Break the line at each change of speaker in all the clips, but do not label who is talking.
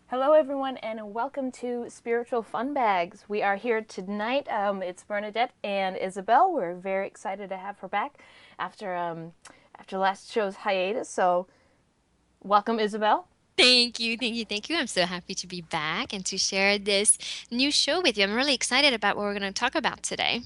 Hello, everyone, and welcome to Spiritual Funbags. We are here tonight. It's Bernadette and Isabel. We're very excited to have her back after last show's hiatus. So, welcome, Isabel.
Thank you. I'm so happy to be back and to share this new show with you. I'm really excited about what we're going to talk about today.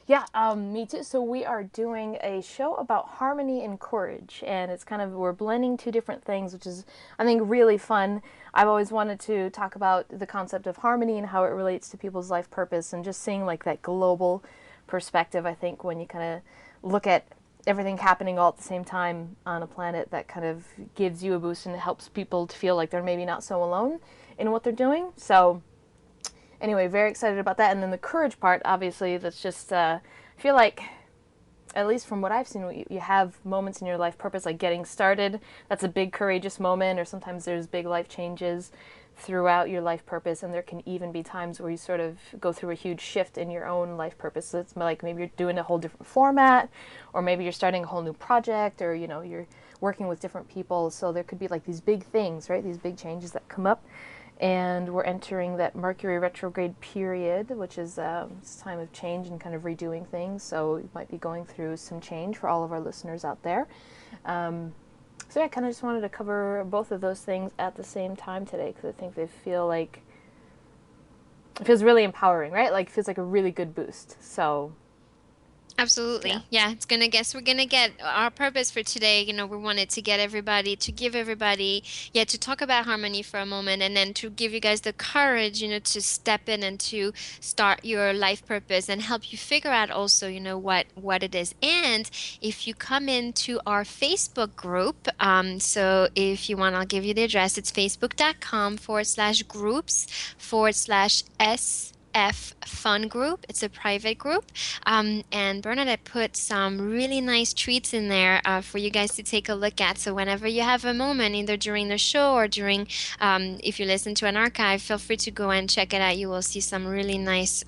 Yeah, me too. So we are doing a show about harmony and courage, and it's kind of we're blending two different things, which is I think really fun. I've always wanted to talk about the concept of harmony and how it relates to people's life purpose, and just seeing like that global perspective. I think when you kind of look at everything happening all at the same time on a planet, that kind of gives you a boost and it helps people to feel like they're maybe not so alone in what they're doing. So anyway, very excited about that. And then the courage part, obviously, that's just, I feel like, at least from what I've seen, you have moments in your life purpose, like getting started. That's a big courageous moment, or sometimes there's big life changes throughout your life purpose, and there can even be times where you sort of go through a huge shift in your own life purpose. So it's like maybe you're doing a whole different format, or maybe you're starting a whole new project, or you're working with different people. So there could be like these big things, right? These big changes that come up, and we're entering that Mercury retrograde period, which is it's a time of change and kind of redoing things. So we might be going through some change for all of our listeners out there. So I kind of just wanted to cover both of those things at the same time today because I think they feel like it feels really empowering, right? Like it feels like a really good boost. So yeah.
Absolutely. Yeah, we're gonna get our purpose for today. We wanted to get everybody, to give everybody, yeah, to talk about harmony for a moment and then to give you guys the courage, to step in and to start your life purpose and help you figure out also, what it is. And if you come into our Facebook group, so if you want, I'll give you the address. It's facebook.com/groups /S Fun Group. It's a private group. And Bernadette put some really nice treats in there for you guys to take a look at. So whenever you have a moment, either during the show or if you listen to an archive, feel free to go and check it out. You will see some really nice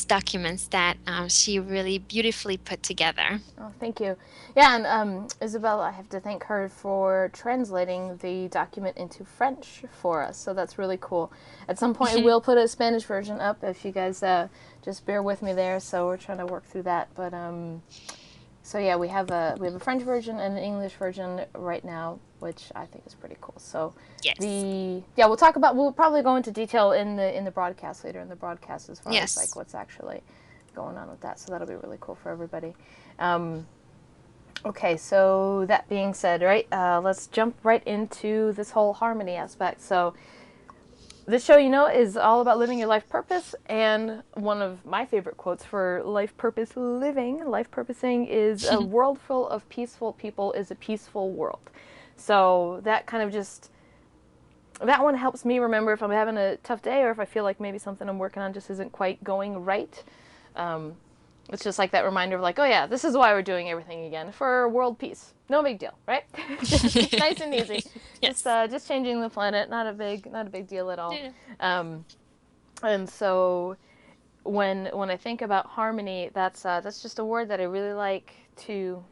documents that she really beautifully put together.
Oh, thank you. Yeah, and Isabel, I have to thank her for translating the document into French for us. So that's really cool. At some point, we'll put a Spanish version up if you guys just bear with me there. So we're trying to work through that. But so yeah, we have a French version and an English version right now, which I think is pretty cool. So
Yes.
we'll probably go into detail in the broadcast later in the broadcast as far as like
Yes.
what's actually going on with that. So that'll be really cool for everybody. Um, okay, so that being said, right, let's jump right into this whole harmony aspect. So this show, is all about living your life purpose. And one of my favorite quotes for life purpose living, life purposing, is a world full of peaceful people is a peaceful world. So that kind of that one helps me remember if I'm having a tough day or if I feel like maybe something I'm working on just isn't quite going right. Um, it's just like that reminder of like, oh yeah, this is why we're doing everything again for world peace. No big deal, right? Just nice and easy.
Yes.
Just changing the planet, not a big deal at all.
Yeah.
Um, and so when I think about harmony, that's just a word that I really like to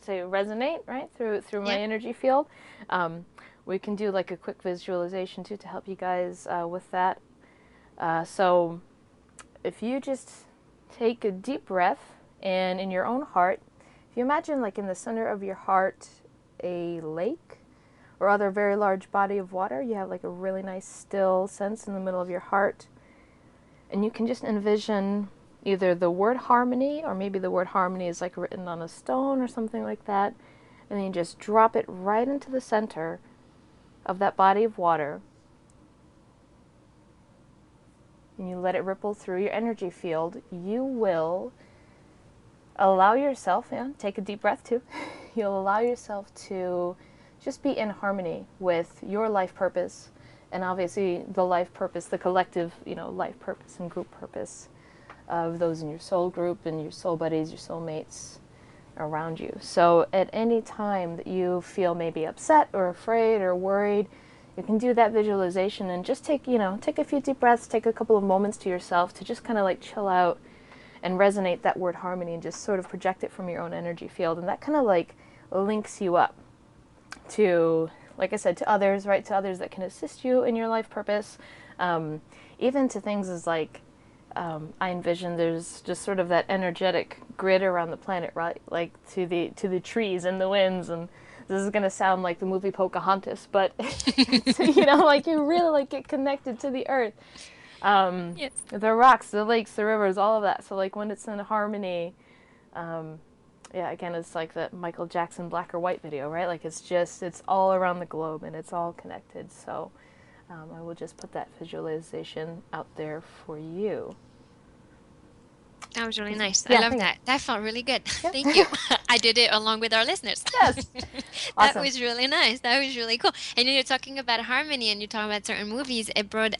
resonate right through my
Yep.
energy field. Um, we can do like a quick visualization too to help you guys with that. So if you just take a deep breath and in your own heart, if you imagine like in the center of your heart a lake or other very large body of water, you have like a really nice still sense in the middle of your heart. And you can just envision either the word harmony or maybe the word harmony is like written on a stone or something like that. And then you just drop it right into the center of that body of water. And you let it ripple through your energy field. You will allow yourself, take a deep breath too. You'll allow yourself to just be in harmony with your life purpose and obviously the life purpose, the collective, life purpose and group purpose of those in your soul group and your soul buddies, your soulmates around you. So at any time that you feel maybe upset or afraid or worried, you can do that visualization and just take a few deep breaths, take a couple of moments to yourself to just kind of like chill out and resonate that word harmony and just sort of project it from your own energy field. And that kind of like links you up to like I said, to others, right? To others that can assist you in your life purpose. Um, Even to things as like, I envision there's just sort of that energetic grid around the planet, right? Like to the trees and the winds, and this is gonna sound like the movie Pocahontas, but it's, like you really like get connected to the earth,
Yes.
the rocks, the lakes, the rivers, all of that. So like when it's in harmony, um, yeah, again, it's like the Michael Jackson Black or White video, right? Like it's all around the globe and it's all connected. So I will just put that visualization out there for you.
That was really nice. I
Yeah,
love
thank you.
that. That felt really good. Thank
Yeah.
you. I did it along with our listeners.
Yes.
That
Awesome.
was really nice. That was really cool. And you're talking about harmony and you're talking about certain movies. It brought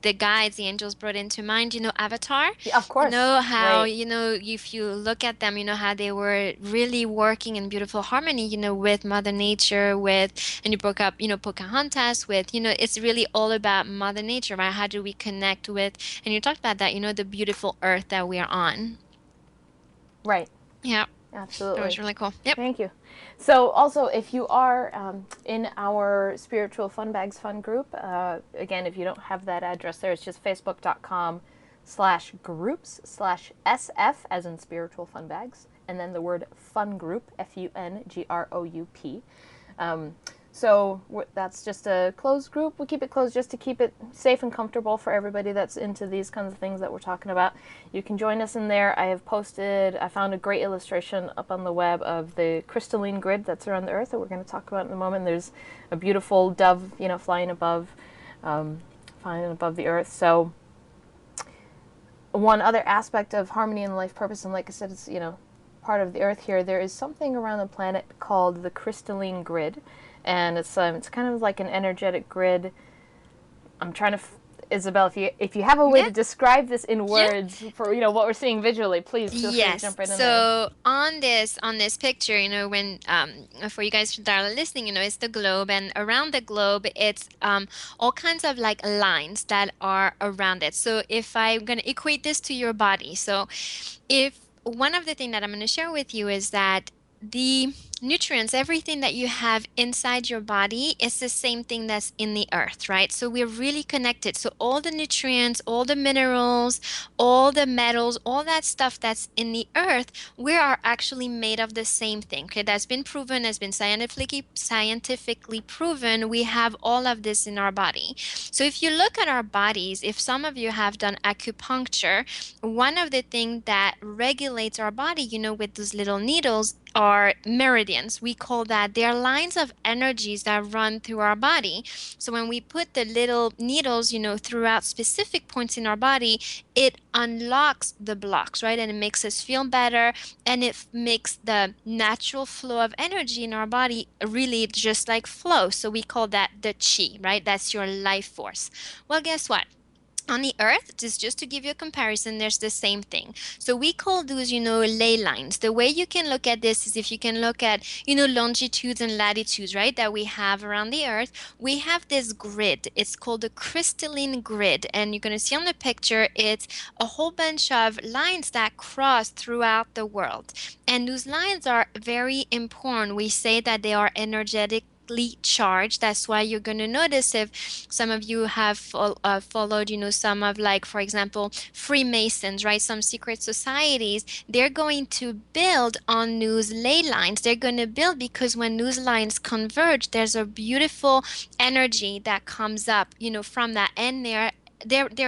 the guides, the angels brought into mind, Avatar.
Yeah, of
You
course.
know how,
Right.
if you look at them, you know how they were really working in beautiful harmony, with Mother Nature, and you broke up, Pocahontas with, it's really all about Mother Nature, right? How do we connect with, and you talked about that, the beautiful earth that we are on.
Right.
Yeah, that was
Absolutely.
really cool. Yep.
Thank you. So, also, if you are in our Spiritual Funbags fun group, again, if you don't have that address there, it's just facebook.com/groups/SF, as in Spiritual Funbags, and then the word fun group, FUNGROUP. Um, so that's just a closed group. We keep it closed just to keep it safe and comfortable for everybody that's into these kinds of things that we're talking about. You can join us in there. I found a great illustration up on the web of the crystalline grid that's around the Earth that we're going to talk about in a moment. There's a beautiful dove, um, flying above the Earth. So one other aspect of harmony and life purpose, and like I said, it's part of the Earth here. There is something around the planet called the crystalline grid, and it's kind of like an energetic grid. I'm trying to, Isabel, if you have a way
Yeah.
to describe this in
Yeah.
words for what we're seeing visually, please feel free to
Yes.
jump right in there.
So on this picture, when for you guys that are listening, it's the globe, and around the globe it's all kinds of like lines that are around it. So if I'm gonna equate this to your body, so if one of the things that I'm going to share with you is that the nutrients, everything that you have inside your body is the same thing that's in the earth, right? So we're really connected. So all the nutrients, all the minerals, all the metals, all that stuff that's in the earth, we are actually made of the same thing. Okay, that's been proven, has been scientifically proven. We have all of this in our body. So if you look at our bodies, if some of you have done acupuncture, one of the things that regulates our body, with those little needles are meridians. We call that, they are lines of energies that run through our body. So when we put the little needles, throughout specific points in our body, it unlocks the blocks, right? And it makes us feel better, and it makes the natural flow of energy in our body really just like flow. So we call that the chi, right? That's your life force. Well, guess what? On the earth, just to give you a comparison, there's the same thing. So we call those, ley lines. The way you can look at this is if you can look at, longitudes and latitudes, right, that we have around the earth. We have this grid. It's called the crystalline grid. And you're going to see on the picture, it's a whole bunch of lines that cross throughout the world. And those lines are very important. We say that they are energetic charged. That's why you're going to notice if some of you have followed, some of, like, for example, Freemasons, right? Some secret societies, they're going to build on news ley lines. They're going to build because when news lines converge, there's a beautiful energy that comes up, from that, and they're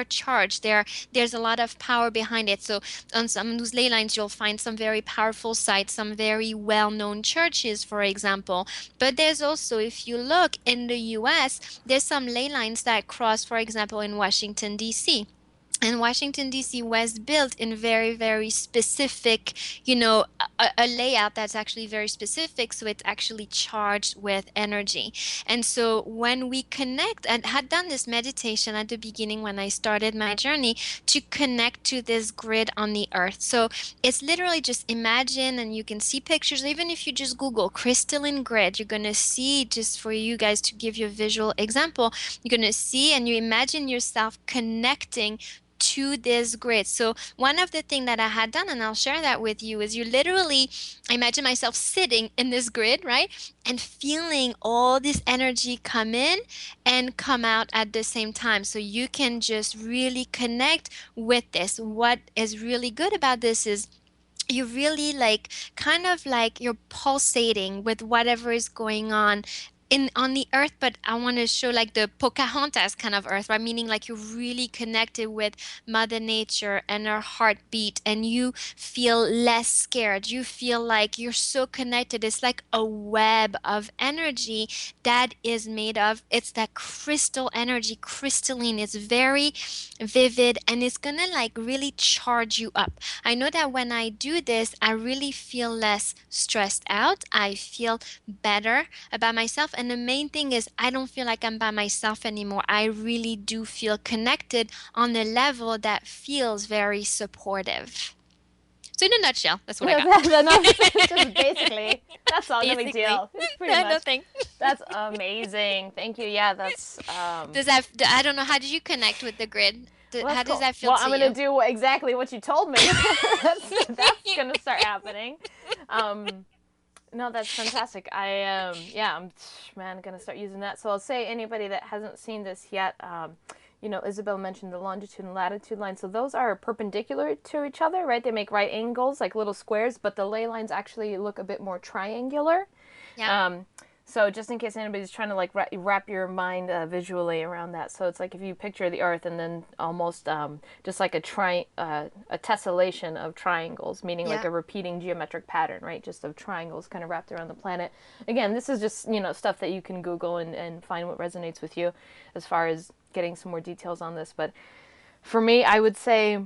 charged. There's a lot of power behind it. So on some news ley lines, you'll find some very powerful sites, some very well-known churches, for example. But there's also, if you look in the US, there's some ley lines that cross, for example, in Washington, D.C. And Washington, D.C. was built in very, very specific, a layout that's actually very specific. So it's actually charged with energy. And so when we connect, and had done this meditation at the beginning when I started my journey to connect to this grid on the earth. So it's literally just imagine, and you can see pictures, even if you just Google crystalline grid, you're going to see, just for you guys to give you a visual example, you're going to see and you imagine yourself connecting to this grid. So one of the things that I had done, and I'll share that with you, is you literally, I imagine myself sitting in this grid, right? And feeling all this energy come in and come out at the same time. So you can just really connect with this. What is really good about this is you really like kind of like you're pulsating with whatever is going on the earth, but I want to show like the Pocahontas kind of earth, right? Meaning like you're really connected with Mother Nature and her heartbeat, and you feel less scared. You feel like you're so connected. It's like a web of energy that is made of, it's that crystal energy, crystalline. It's very vivid and it's gonna like really charge you up. I know that when I do this, I really feel less stressed out. I feel better about myself. And the main thing is, I don't feel like I'm by myself anymore. I really do feel connected on a level that feels very supportive. So, in a nutshell, that's what I got.
Just basically, that's all, no big
Basically,
deal. It's pretty
no,
much.
nothing.
That's amazing. Thank you. Yeah, that's
Does that, I don't know, how did you connect with the grid?
well, that's
How does
cool.
that feel
Well,
to
I'm gonna
you?
do exactly what you told me. That's gonna start happening. Um, no, that's fantastic. Yeah, I'm man gonna start using that. So I'll say anybody that hasn't seen this yet, Isabel mentioned the longitude and latitude lines. So those are perpendicular to each other, right? They make right angles, like little squares, but the ley lines actually look a bit more triangular.
Yep.
Um, so just in case anybody's trying to like wrap your mind visually around that, so it's like if you picture the Earth and then almost just like a tessellation of triangles, meaning like
Yep.
a repeating geometric pattern, right? Just of triangles kind of wrapped around the planet. Again, this is just stuff that you can Google and find what resonates with you, as far as getting some more details on this. But for me, I would say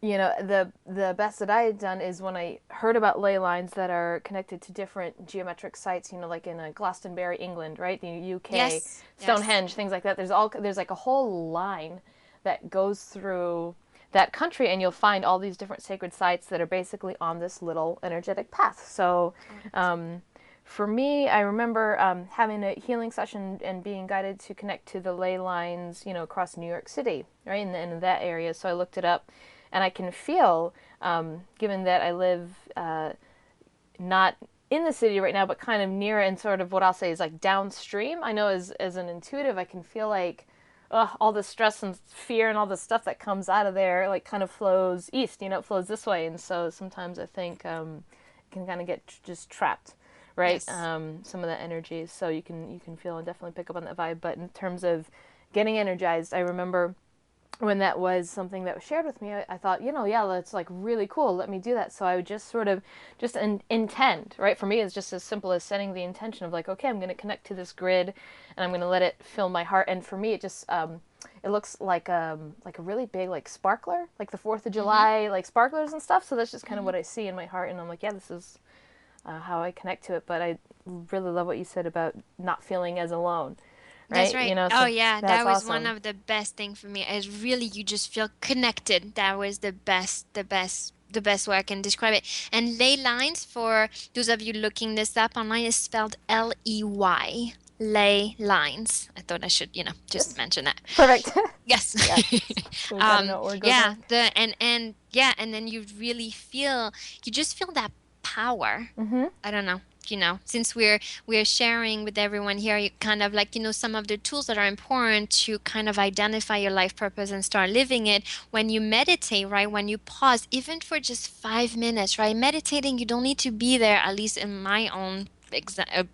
the best that I had done is when I heard about ley lines that are connected to different geometric sites, like in Glastonbury, England, right? The UK,
Yes. Yes.
Stonehenge, things like that. There's like a whole line that goes through that country, and you'll find all these different sacred sites that are basically on this little energetic path. So
Correct.
for me, I remember having a healing session and being guided to connect to the ley lines, across New York City, right, in that area. So I looked it up, and I can feel, given that I live not in the city right now, but kind of near and sort of what I'll say is like downstream. I know as an intuitive, I can feel like all the stress and fear and all the stuff that comes out of there, like kind of flows east. It flows this way, and so sometimes I think it can kind of get just trapped, right?
Yes.
Some of that energy, so you can feel and definitely pick up on that vibe. But in terms of getting energized, I remember when that was something that was shared with me, I thought, yeah, that's like really cool. Let me do that. So I would just sort of just intend, right? For me, it's just as simple as setting the intention of like, okay, I'm going to connect to this grid, and I'm going to let it fill my heart. And for me, it just it looks like a really big like sparkler, like the Fourth of
Mm-hmm.
July, like sparklers and stuff. So that's just kind of
Mm-hmm.
what I see in my heart, and I'm like, yeah, this is how I connect to it. But I really love what you said about not feeling as alone,
That's
right?
right. Oh
So
yeah,
that's
that was one
awesome.
of the best thing for me. Is really you just feel connected. That was the best way I can describe it. And ley lines, for those of you looking this up online, is spelled Ley. Ley lines. I thought I should, just
Yes,
mention that.
perfect.
Yes.
Yeah, so we've got to know where it goes
Yeah,
on.
and yeah, and then you really feel, you just feel that power.
Mm-hmm.
I don't know, since we're sharing with everyone here, you kind of like, some of the tools that are important to kind of identify your life purpose and start living it. When you meditate, right? When you pause, even for just 5 minutes, right? Meditating, you don't need to be there, at least in my own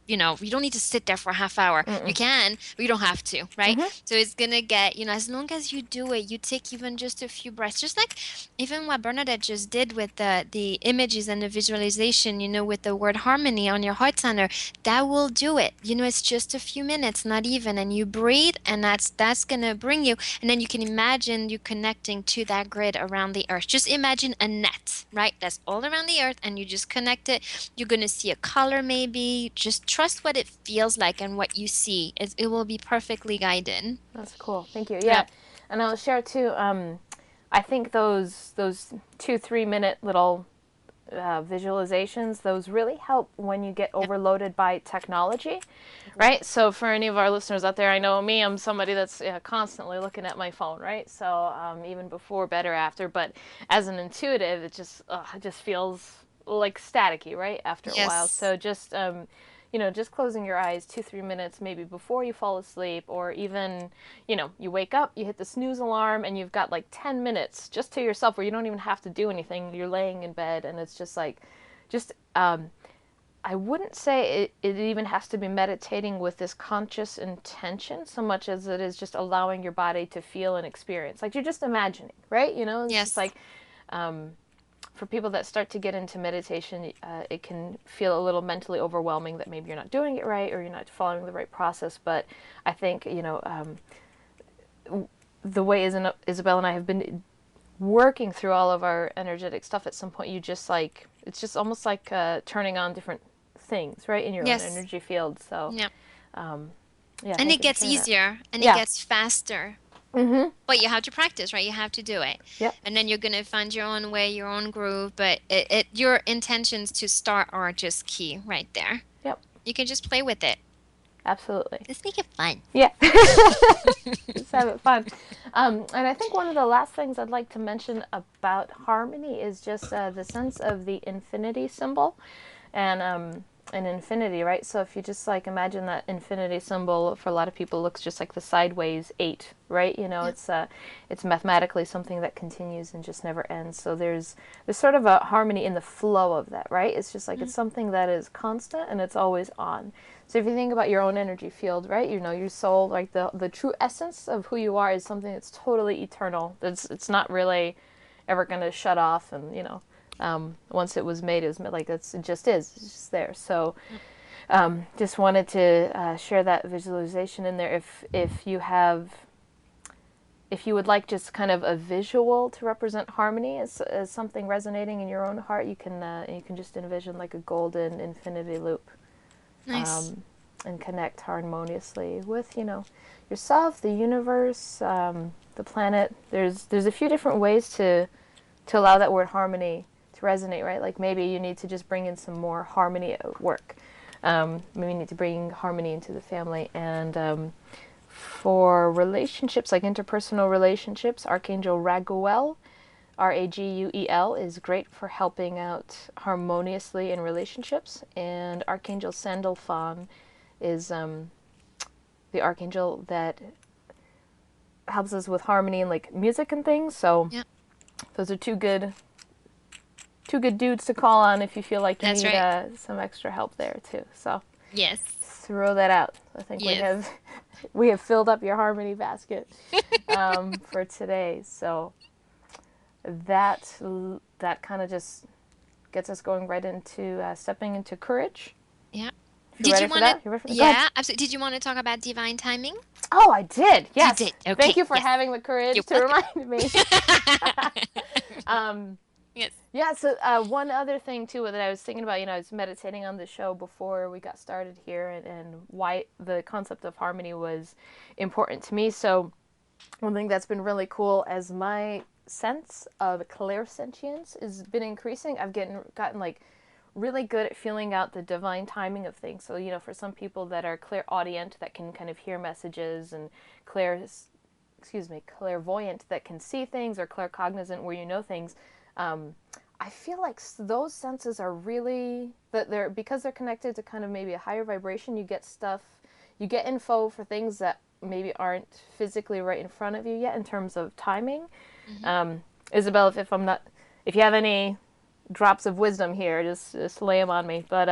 you don't need to sit there for a half hour. You
Mm-mm.
can, but you don't have to, right?
Mm-hmm.
So it's gonna get, as long as you do it, you take even just a few breaths, just like even what Bernadette just did with the images and the visualization, with the word harmony on your heart center, that will do it. It's just a few minutes, not even, and you breathe, and that's gonna bring you, and then you can imagine you connecting to that grid around the earth. Just imagine a net, right? That's all around the earth, and you just connect it. You're gonna see a color, maybe. Just trust what it feels like and what you see. It will be perfectly guided.
That's cool. Thank you. Yeah,
Yep.
and I'll share too. I think those 2 3 minute little visualizations, those really help when you get
Yep.
overloaded by technology,
Agree.
right? So for any of our listeners out there, I know me, I'm somebody that's constantly looking at my phone, right? So even before bed or after, but as an intuitive, it just feels like staticky, right? After a while.
Yes.
So just just closing your eyes 2-3 minutes maybe before you fall asleep, or even you wake up, you hit the snooze alarm, and you've got like 10 minutes just to yourself where you don't even have to do anything. You're laying in bed, and it's just like, just I wouldn't say it even has to be meditating with this conscious intention so much as it is just allowing your body to feel and experience. Like you're just imagining, right? It's just
Yes.
like for people that start to get into meditation, it can feel a little mentally overwhelming that maybe you're not doing it right or you're not following the right process. But I think, the way Isabel and I have been working through all of our energetic stuff, at some point you just like, it's just almost like turning on different things, right, in your own
Yes.
energy field. So,
Yeah.
yeah,
And
thank
it
you for
gets
sharing that.
easier and it
Yeah.
gets faster.
Mm-hmm.
But you have to practice, right? You have to do it.
Yep.
And then you're gonna find your own way, your own groove. But your intentions to start are just key right there.
Yep.
You can just play with it.
Absolutely.
Just make it fun.
Yeah. Just have it fun. And I think one of the last things I'd like to mention about harmony is just the sense of the infinity symbol, and an infinity, right? So if you just like imagine that infinity symbol, for a lot of people looks just like the sideways 8, right?
Yeah.
It's mathematically something that continues and just never ends. So there's sort of a harmony in the flow of that, right? It's just like
Mm.
it's something that is constant and it's always on. So if you think about your own energy field, right? Your soul, like the true essence of who you are, is something that's totally eternal. It's not really ever going to shut off, and once it was made, like it just is. It's just there. So just wanted to share that visualization in there. If you would like just kind of a visual to represent harmony as something resonating in your own heart, you can just envision like a golden infinity loop,
Nice.
and connect harmoniously with yourself, the universe, the planet. There's a few different ways to allow that word harmony to resonate, right? Like maybe you need to just bring in some more harmony at work. Maybe you need to bring harmony into the family. And for relationships, like interpersonal relationships, Archangel Raguel, Raguel, is great for helping out harmoniously in relationships. And Archangel Sandalphon is the archangel that helps us with harmony and like music and things. So
Yeah,
those are two good dudes to call on if you feel like you
that's
need
right.
some extra help there too. So
Yes.
throw that out. I think we
Yes.
have we have filled up your harmony basket for today. So that that kind of just gets us going right into stepping into courage.
Yeah.
If you're
Did
ready
you
for
want to?
that, you ready for that? Go ahead.
Yeah, absolutely. Did you want to talk about divine timing?
Oh, I did.
You
Yes.
did. Okay.
Thank you for
Yes.
having the
You're
courage to
welcome.
remind me. um,
Yes.
Yeah, so one other thing too that I was thinking about, I was meditating on the show before we got started here, and why the concept of harmony was important to me. So one thing that's been really cool as my sense of clairsentience has been increasing, I've gotten like really good at feeling out the divine timing of things. So, for some people that are clairaudient, that can kind of hear messages, and clairvoyant, that can see things, or claircognizant, where you know things. I feel like those senses are really that they're because they're connected to kind of maybe a higher vibration. You get info for things that maybe aren't physically right in front of you yet in terms of timing.
Hmm.
Isabel, if you have any drops of wisdom here, just lay them on me. But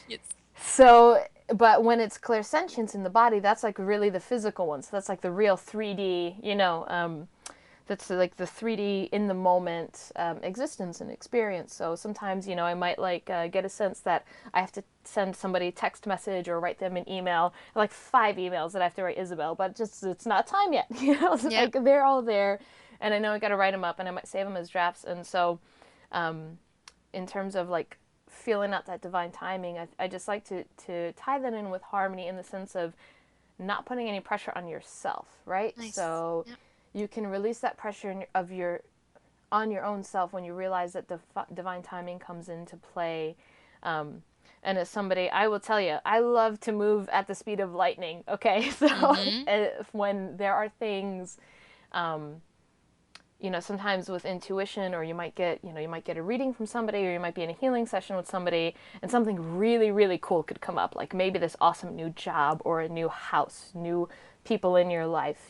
Yes.
so, but when it's clairsentience in the body, that's like really the physical one. So that's like the real 3D, that's like the 3D in the moment existence and experience. So sometimes, I might like get a sense that I have to send somebody a text message or write them an email, like 5 emails that I have to write Isabel, but just it's not time yet. It's
Yeah.
like they're all there, and I know I got to write them up, and I might save them as drafts. And so, in terms of like feeling out that divine timing, I just like to tie that in with harmony in the sense of not putting any pressure on yourself, right?
Nice.
So
Yeah.
you can release that pressure on your own self when you realize that the divine timing comes into play. Um, and as somebody, I will tell you, I love to move at the speed of lightning. Okay, so
Mm-hmm.
when there are things, um, sometimes with intuition, or you might get a reading from somebody, or you might be in a healing session with somebody, and something really, really cool could come up, like maybe this awesome new job or a new house, new people in your life,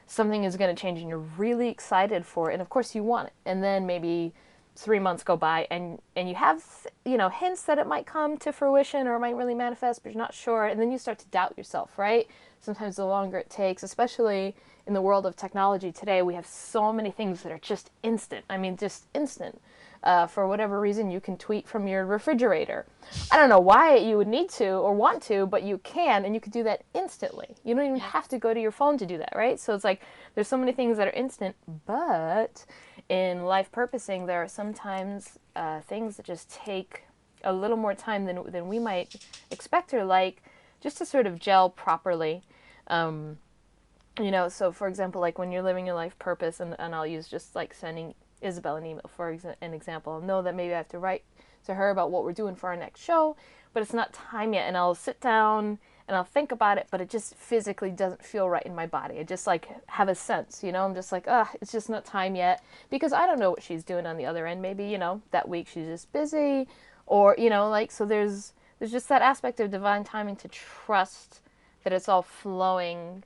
something is going to change and you're really excited for it, and of course you want it, and then maybe 3 months go by and you have hints that it might come to fruition or it might really manifest, but you're not sure, and then you start to doubt yourself, right? Sometimes the longer it takes, especially in the world of technology today, we have so many things that are just instant. I mean, just instant. For whatever reason, you can tweet from your refrigerator. I don't know why you would need to or want to, but you can, and you can do that instantly. You don't even
Yep.
have to go to your phone to do that, right? So it's like there's so many things that are instant, but in life purposing, there are sometimes things that just take a little more time than we might expect or like, just to sort of gel properly. Um, so for example, like when you're living your life purpose, and I'll use just like sending Isabel an email for an example. I'll know that maybe I have to write to her about what we're doing for our next show, but it's not time yet. And I'll sit down and I'll think about it, but it just physically doesn't feel right in my body. I just like have a sense, I'm just like, it's just not time yet, because I don't know what she's doing on the other end. Maybe, that week she's just busy, or, like, so there's just that aspect of divine timing, to trust that it's all flowing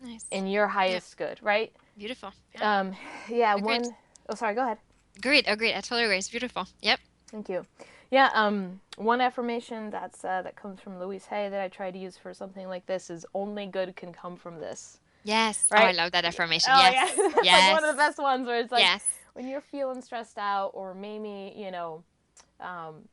Nice.
in your
Yep.
highest good, right?
Beautiful. Yeah.
Um, yeah,
Agreed.
oh, sorry, go ahead.
Agreed. Agreed. I totally agree. It's beautiful. Yep.
Thank you. Yeah, one affirmation that comes from Louise Hay that I try to use for something like this is only good can come from this,
Yes. Oh, I
right?
love that affirmation.
Oh yeah,
Yes.
that's like one of the
Yes.
best ones, where it's like
Yes.
when you're feeling stressed out, or maybe, um,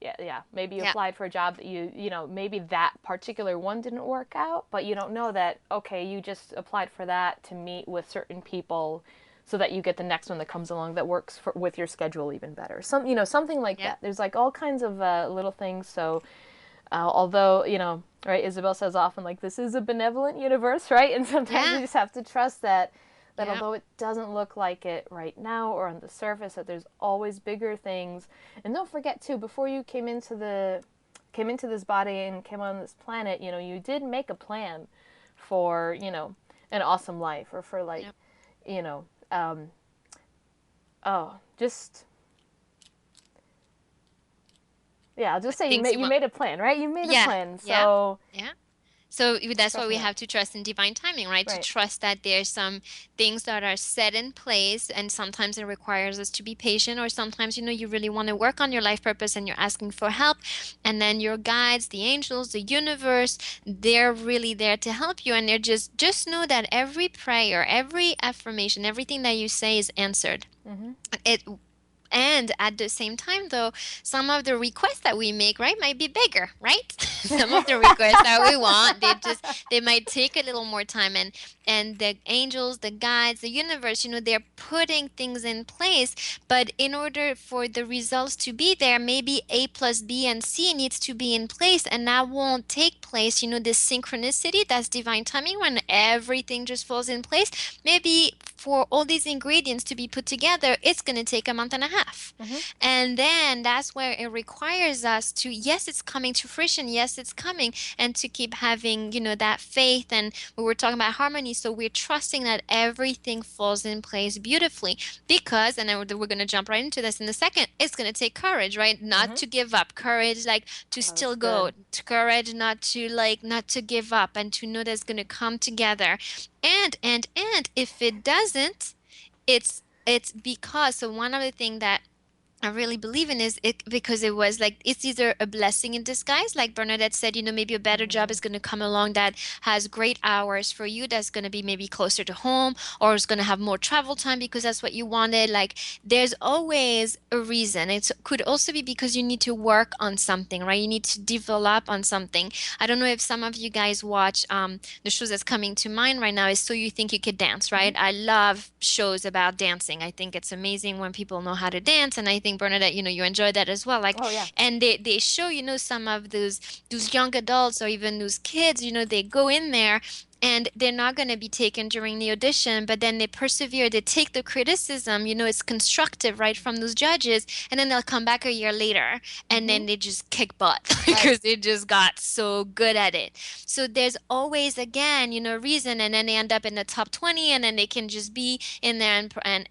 yeah, maybe you
Yep.
applied for a job that maybe that particular one didn't work out, but you don't know that, okay, you just applied for that to meet with certain people so that you get the next one that comes along that works with your schedule even better. Something like
Yep.
that. There's like all kinds of little things. So although, right, Isabel says often, like, this is a benevolent universe, right? And sometimes we
Yeah.
just have to trust that
Yep.
although it doesn't look like it right now or on the surface, that there's always bigger things. And don't forget too, before you came into this body and came on this planet, you did make a plan for, an awesome life, or for, like,
Yep.
you know, um, oh, just, yeah, I'll just say
Things you
you
want.
made a plan, right? You made a
Yeah.
plan.
Yeah.
So
Yeah. So that's why
trust in
we
that.
have to trust in divine timing, right? To
Right.
trust that there's some things that are set in place, and sometimes it requires us to be patient, or sometimes, you really want to work on your life purpose and you're asking for help, and then your guides, the angels, the universe, they're really there to help you, and they're just know that every prayer, every affirmation, everything that you say is answered.
Mm-hmm.
It And at the same time, though, some of the requests that we make, right, might be bigger, right? Some of the requests that we want, they might take a little more time, and the angels, the guides, the universe, they're putting things in place. But in order for the results to be there, maybe A plus B and C needs to be in place, and that won't take place. This synchronicity, that's divine timing, when everything just falls in place. Maybe for all these ingredients to be put together, it's going to take a month and a half.
Mm-hmm.
And then that's where it requires us to, yes, it's coming to fruition. Yes, it's coming. And to keep having, that faith. And we were talking about harmony. So we're trusting that everything falls in place beautifully, because, and then we're going to jump right into this in a second, it's going to take courage, right? Not
Mm-hmm.
to give up. Courage, like, to
Oh, that's
still go.
good.
Courage not to give up, and to know that it's going to come together. And if it doesn't, it's because, so one of the things that I really believe in is it, because it was like, it's either a blessing in disguise, like Bernadette said, maybe a better job
Mm-hmm.
is going to come along that has great hours for you, that's going to be maybe closer to home, or is going to have more travel time because that's what you wanted. Like, there's always a reason. It could also be because you need to work on something, right? You need to develop on something. I don't know if some of you guys watch the shows that's coming to mind right now is So You Think You Could Dance,
Mm-hmm.
right? I love shows about dancing. I think it's amazing when people know how to dance, and I think Bernadette, you enjoy that as well. Like,
Oh yeah.
and they show, some of those young adults, or even those kids, they go in there and they're not going to be taken during the audition, but then they persevere, they take the criticism, it's constructive, right, from those judges, and then they'll come back a year later and
Mm-hmm.
then they just kick butt
Right.
because they just got so good at it. So there's always, again, a reason, and then they end up in the top 20, and then they can just be in there and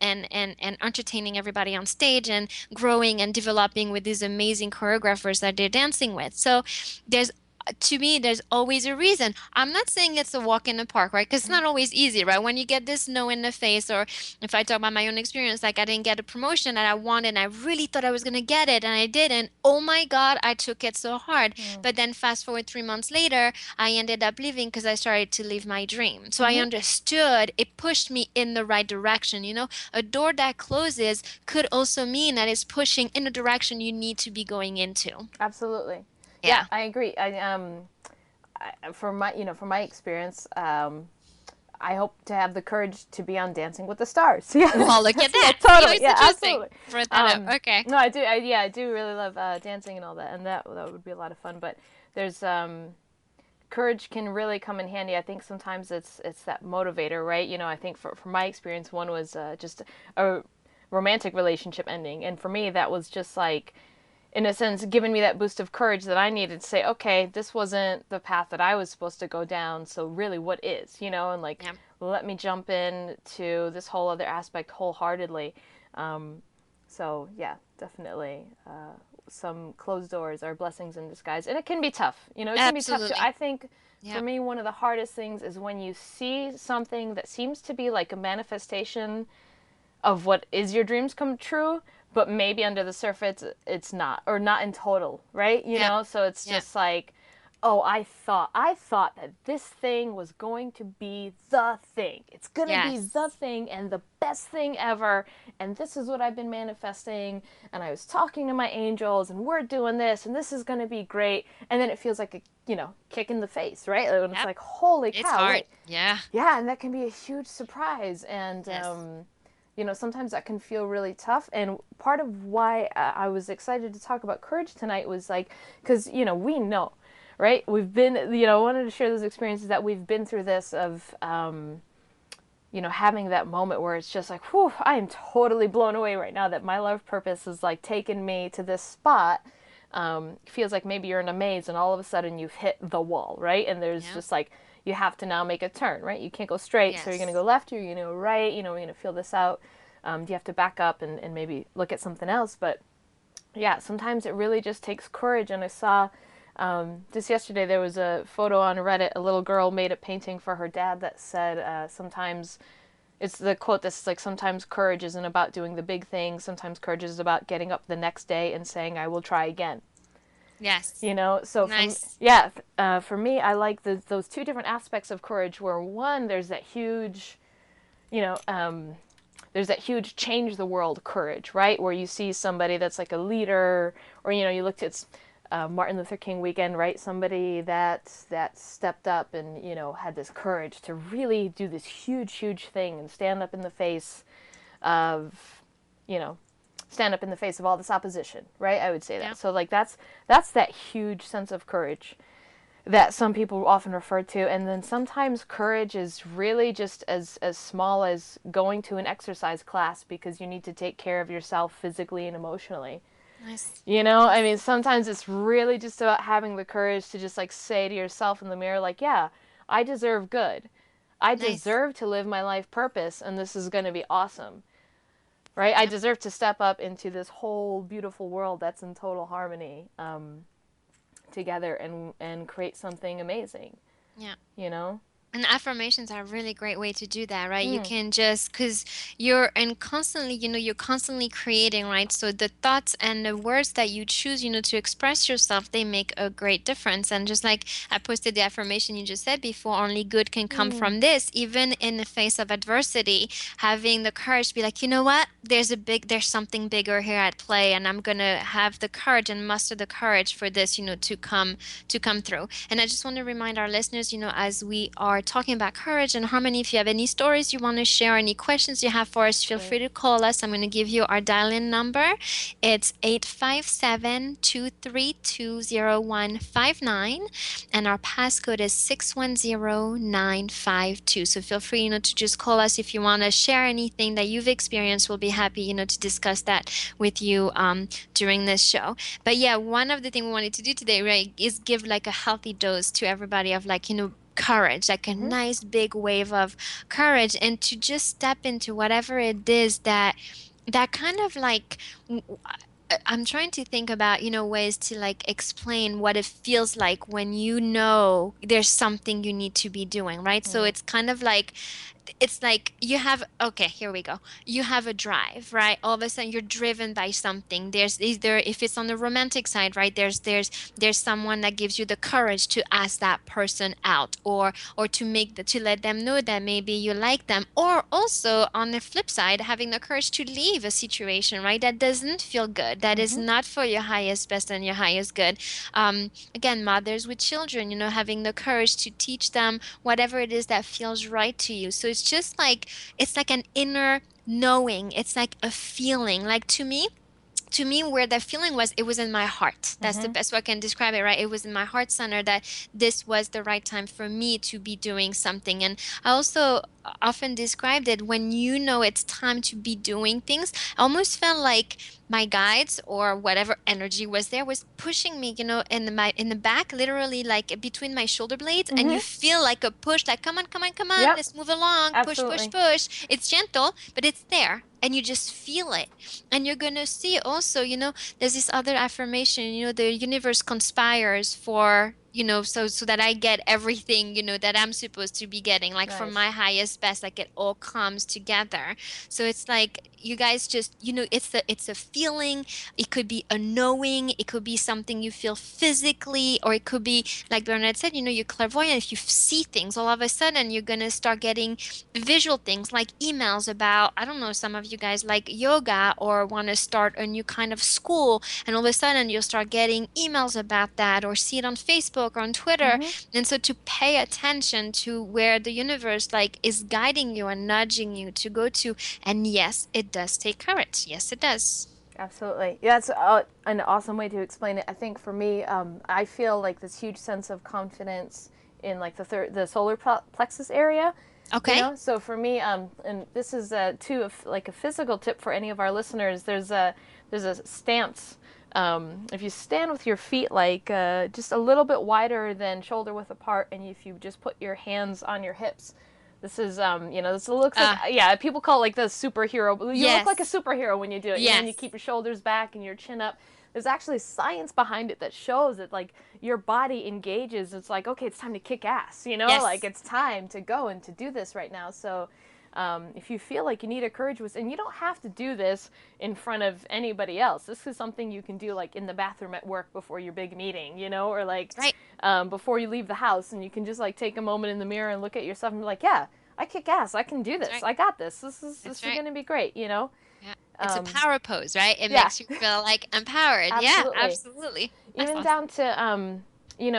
entertaining everybody on stage and growing and developing with these amazing choreographers that they're dancing with. So there's to me, there's always a reason. I'm not saying it's a walk in the park, right? Because it's not always easy, right? When you get this no in the face, or if I talk about my own experience, like I didn't get a promotion that I wanted, and I really thought I was going to get it, and I didn't. Oh my God, I took it so hard. But then fast forward 3 months later, I ended up leaving because I started to live my dream. So I
Mm-hmm.
understood it pushed me in the right direction. A door that closes could also mean that it's pushing in the direction you need to be going into.
Absolutely. Yeah,
Yeah.
I agree. For my, from my experience, I hope to have the courage to be on Dancing with the Stars. Yeah,
Well, look at
yeah,
that.
totally.
It's
Yeah,
interesting.
absolutely.
Brought that up. Okay.
No, I do. Yeah, I do really love dancing and all that, and that would be a lot of fun. But there's courage can really come in handy. I think sometimes it's that motivator, right? I think for my experience, one was just a romantic relationship ending, and for me, that was just like, in a sense, giving me that boost of courage that I needed to say, okay, this wasn't the path that I was supposed to go down. So really, what is, and like,
Yeah.
let me jump in to this whole other aspect wholeheartedly. Um, so yeah, definitely. Some closed doors are blessings in disguise, and it can be tough. It can be tough too.
Absolutely.
I think for
Yeah.
me, one of the hardest things is when you see something that seems to be like a manifestation of what is your dreams come true, but maybe under the surface it's not, or not in total, right?
Yep.
So it's
Yep.
just like, oh, I thought that this thing was going to be the thing. It's going to be the
Yes.
thing and the best thing ever, and this is what I've been manifesting, and I was talking to my angels, and we're doing this, and this is going to be great. And then it feels like a, kick in the face, right? And it's
Yep.
like, holy
It's
cow,
hard.
wait.
Yeah.
Yeah, and that can be a huge surprise. And
Yes.
sometimes that can feel really tough. And part of why I was excited to talk about courage tonight was like, because, we know, right? We've been, I wanted to share those experiences that we've been through this of, having that moment where it's just like, whew, I am totally blown away right now that my life purpose has like taken me to this spot. Feels like maybe you're in a maze and all of a sudden you've hit the wall, right? And there's
Yep.
just like, you have to now make a turn, right? You can't go straight, so you're going to go
Yes.
left, or you're going to go right, we're going to feel this out. You have to back up and maybe look at something else. But yeah, sometimes it really just takes courage. And I saw just yesterday there was a photo on Reddit. A little girl made a painting for her dad that said, sometimes it's the quote that's like, sometimes courage isn't about doing the big thing. Sometimes courage is about getting up the next day and saying, I will try again.
Yes.
So
Nice.
for me, I like those two different aspects of courage. Where one, there's that huge, you know, um, there's that huge change the world courage, right? Where you see somebody that's like a leader, or you looked at Martin Luther King weekend, right? Somebody that stepped up and had this courage to really do this huge thing and of, you know, stand up in the face of all this opposition, right? I would say that.
Yep.
So like that's that huge sense of courage that some people often refer to. And then sometimes courage is really just as small as going to an exercise class because you need to take care of yourself physically and emotionally.
Nice.
I mean, sometimes it's really just about having the courage to just like say to yourself in the mirror, like, yeah, I deserve good. I
Nice.
deserve to live my life purpose, and this is going to be awesome, right? I
Yep.
deserve to step up into this whole beautiful world that's in total harmony, together, and create something amazing,
Yeah.
you know?
And affirmations are a really great way to do that, right? You
Mm,
can just, because you're constantly creating, right? So the thoughts and the words that you choose, to express yourself, they make a great difference. And just like I posted the affirmation you just said before, only good can come
mm,
from this, even in the face of adversity, having the courage to be like, you know what? There's something bigger here at play, and I'm gonna have the courage and muster the courage for this, to come through. And I just want to remind our listeners, as we are are talking about courage and harmony. If you have any stories you want to share, any questions you have for us, feel
Right.
free to call us. I'm going to give you our dial-in number. It's 857-232-0159, and our passcode is 610952. So feel free, to just call us if you want to share anything that you've experienced. We'll be happy, to discuss that with you during this show. But yeah, one of the things we wanted to do today, right, is give like a healthy dose to everybody of like, courage, like a
Mm-hmm.
nice big wave of courage, and to just step into whatever it is that kind of like I'm trying to think about, ways to like explain what it feels like when there's something you need to be doing, right? So
Mm-hmm.
it's like you have, okay, here we go. You have a drive, right? All of a sudden you're driven by something. There's either, if it's on the romantic side, right? There's someone that gives you the courage to ask that person out, or to let them know that maybe you like them. Or also on the flip side, having the courage to leave a situation, right? That doesn't feel good. That is
Mm-hmm.
not for your highest best and your highest good. Again, mothers with children, having the courage to teach them whatever it is that feels right to you. So it's like an inner knowing. It's like a feeling. Like to me, where that feeling was, it was in my heart. That's the
Mm-hmm.
best way I can describe it, right? It was in my heart center that this was the right time for me to be doing something. And I also often described it, when it's time to be doing things. I almost felt like my guides or whatever energy was there was pushing me, in the back, literally like between my shoulder blades, and you
Mm-hmm.
feel like a push, like come on, come on, come on,
Yep.
let's move along, push, push,
Absolutely.
push. It's gentle, but it's there, and you just feel it. And you're going to see also, there's this other affirmation, the universe conspires for, so that I get everything, that I'm supposed to be getting, like from my
Nice.
highest best, like it all comes together. So it's like you guys just, it's a feeling. It could be a knowing, it could be something you feel physically, or it could be like Bernard said, you're clairvoyant. If you see things, all of a sudden you're going to start getting visual things like emails about, I don't know, some of you guys like yoga or want to start a new kind of school, and all of a sudden you'll start getting emails about that, or see it on Facebook or on Twitter.
Mm-hmm.
And so to pay attention to where the universe like is guiding you and nudging you to go to. And yes, it does take courage. Yes, it does.
Absolutely. Yeah, it's an awesome way to explain it. I think for me, I feel like this huge sense of confidence in like the solar plexus area.
Okay.
So for me, and this is too like a physical tip for any of our listeners. There's a stance. If you stand with your feet like just a little bit wider than shoulder width apart, and if you just put your hands on your hips, this looks like,
Uh,
yeah, people call it like the superhero. You look like a
yes.
superhero when you do it, and you
Yes.
keep your shoulders back and your chin up. There's actually science behind it that shows that like your body engages. It's like, okay, it's time to kick ass, like
Yes.
it's time to go and to do this right now. So if you feel like you need a courage boost, and you don't have to do this in front of anybody else. This is something you can do like in the bathroom at work before your big meeting, or like
That's right.
before you leave the house, and you can just like take a moment in the mirror and look at yourself and be like, yeah, I kick ass. I can do
That's
this.
right.
I got this. This is
That's
this is
right.
gonna be great.
Yeah. It's a
Um,
power pose, right? It
yeah,
makes you feel like empowered. Yeah,
absolutely.
absolutely. That's
Even
awesome.
down to